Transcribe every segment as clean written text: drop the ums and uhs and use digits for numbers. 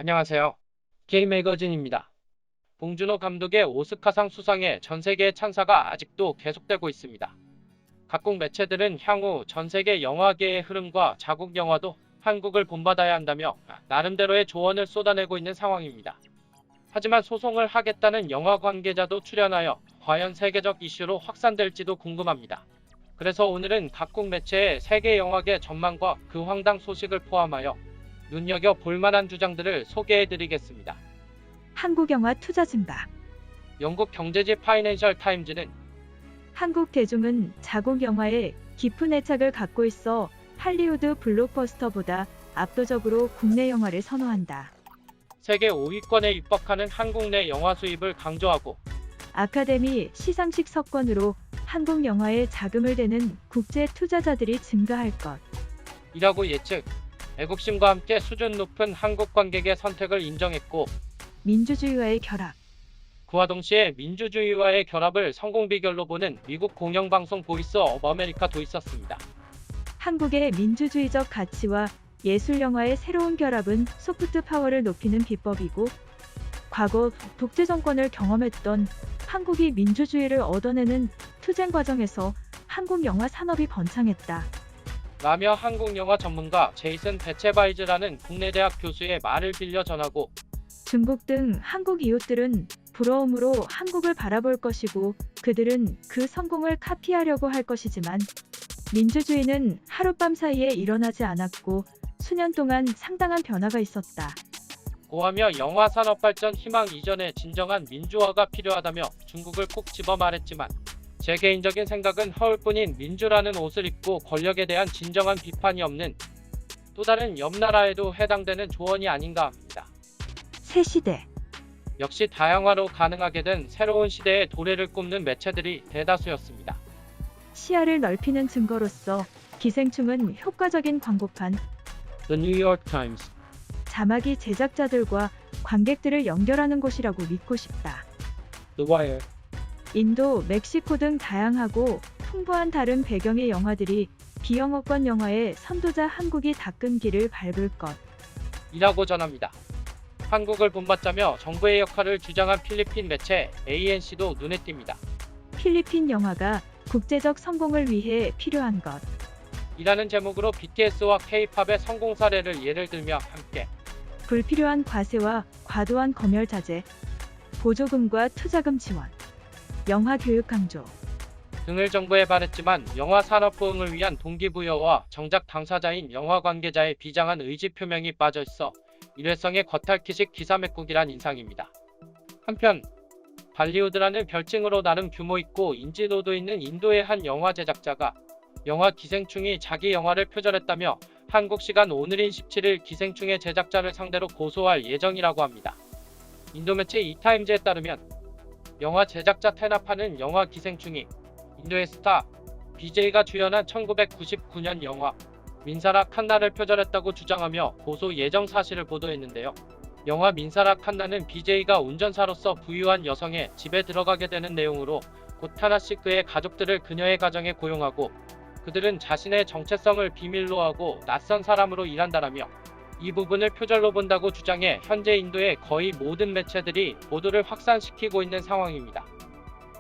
안녕하세요. K매거진입니다. 봉준호 감독의 오스카상 수상에 전 세계의 찬사가 아직도 계속되고 있습니다. 각국 매체들은 향후 전 세계 영화계의 흐름과 자국 영화도 한국을 본받아야 한다며 나름대로의 조언을 쏟아내고 있는 상황입니다. 하지만 소송을 하겠다는 영화 관계자도 출연하여 과연 세계적 이슈로 확산될지도 궁금합니다. 그래서 오늘은 각국 매체의 세계 영화계 전망과 그 황당 소식을 포함하여 눈여겨볼 만한 주장들을 소개해드리겠습니다. 한국 영화 투자 증가. 영국 경제지 파이낸셜 타임즈는 한국 대중은 자국 영화에 깊은 애착을 갖고 있어 할리우드 블록버스터보다 압도적으로 국내 영화를 선호한다. 세계 5위권에 입각하는 한국 내 영화 수입을 강조하고 아카데미 시상식 석권으로 한국 영화에 자금을 대는 국제 투자자들이 증가할 것. 이라고 예측, 애국심과 함께 수준 높은 한국 관객의 선택을 인정했고 민주주의와의 결합. 그와 동시에 민주주의와의 결합을 성공 비결로 보는 미국 공영방송 보이스 오브 아메리카도 있었습니다. 한국의 민주주의적 가치와 예술 영화의 새로운 결합은 소프트 파워를 높이는 비법이고, 과거 독재 정권을 경험했던 한국이 민주주의를 얻어내는 투쟁 과정에서 한국 영화 산업이 번창했다. 라며 한국 영화 전문가 제이슨 베체바이즈라는 국내 대학 교수의 말을 빌려 전하고 중국 등 한국 이웃들은 부러움으로 한국을 바라볼 것이고 그들은 그 성공을 카피하려고 할 것이지만 민주주의는 하룻밤 사이에 일어나지 않았고 수년 동안 상당한 변화가 있었다. 고하며 영화 산업 발전 희망 이전에 진정한 민주화가 필요하다며 중국을 꼭 집어 말했지만 제 개인적인 생각은 허울뿐인 민주라는 옷을 입고 권력에 대한 진정한 비판이 없는 또 다른 옆 나라에도 해당되는 조언이 아닌가 합니다. 새 시대. 역시 다양화로 가능하게 된 새로운 시대의 도래를 꼽는 매체들이 대다수였습니다. 시야를 넓히는 증거로서 기생충은 효과적인 광고판, The New York Times, 자막이 제작자들과 관객들을 연결하는 곳이라고 믿고 싶다. The Wire, 인도, 멕시코 등 다양하고 풍부한 다른 배경의 영화들이 비영어권 영화의 선도자 한국이 닦은 길을 밟을 것. 이라고 전합니다. 한국을 본받자며 정부의 역할을 주장한 필리핀 매체 ANC도 눈에 띕니다. 필리핀 영화가 국제적 성공을 위해 필요한 것. 이라는 제목으로 BTS와 K-팝의 성공 사례를 예를 들며 함께 불필요한 과세와 과도한 검열 자제, 보조금과 투자금 지원, 영화 교육 강조. 등을 정부에 바랬지만 영화 산업 부흥을 위한 동기부여와 정작 당사자인 영화 관계자의 비장한 의지 표명이 빠져 있어 일회성의 겉핥기식 기사맥국이란 인상입니다. 한편 발리우드라는 별칭으로 나름 규모 있고 인지도도 있는 인도의 한 영화 제작자가 영화 기생충이 자기 영화를 표절했다며 한국 시간 오늘인 17일 기생충의 제작자를 상대로 고소할 예정이라고 합니다. 인도 매체 이타임즈에 따르면 영화 제작자 테나파는 영화 기생충이 인도의 스타 BJ가 주연한 1999년 영화 민사라 칸나를 표절했다고 주장하며 고소 예정 사실을 보도했는데요. 영화 민사라 칸나는 BJ가 운전사로서 부유한 여성의 집에 들어가게 되는 내용으로 곧 하나씩 그의 가족들을 그녀의 가정에 고용하고 그들은 자신의 정체성을 비밀로 하고 낯선 사람으로 일한다라며 이 부분을 표절로 본다고 주장해 현재 인도의 거의 모든 매체들이 보도를 확산시키고 있는 상황입니다.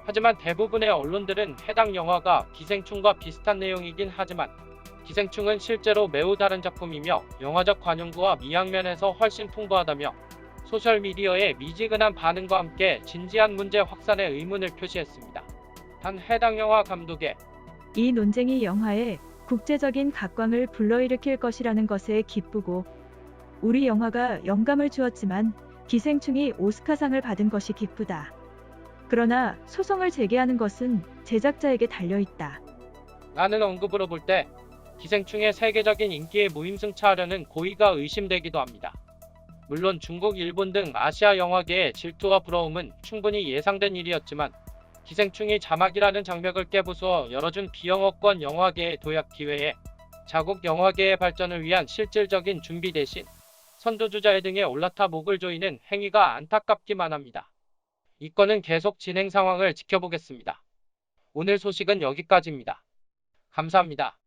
하지만 대부분의 언론들은 해당 영화가 기생충과 비슷한 내용이긴 하지만 기생충은 실제로 매우 다른 작품이며 영화적 관용구와 미학면에서 훨씬 풍부하다며 소셜미디어의 미지근한 반응과 함께 진지한 문제 확산에 의문을 표시했습니다. 단 해당 영화 감독의 이 논쟁이 영화에 국제적인 각광을 불러일으킬 것이라는 것에 기쁘고 우리 영화가 영감을 주었지만 기생충이 오스카상을 받은 것이 기쁘다. 그러나 소송을 제기하는 것은 제작자에게 달려있다. 라는 언급으로 볼 때 기생충의 세계적인 인기에 무임승차하려는 고의가 의심되기도 합니다. 물론 중국, 일본 등 아시아 영화계의 질투와 부러움은 충분히 예상된 일이었지만 기생충이 자막이라는 장벽을 깨부수어 열어준 비영어권 영화계의 도약 기회에 자국 영화계의 발전을 위한 실질적인 준비 대신 선두주자의 등에 올라타 목을 조이는 행위가 안타깝기만 합니다. 이 건은 계속 진행 상황을 지켜보겠습니다. 오늘 소식은 여기까지입니다. 감사합니다.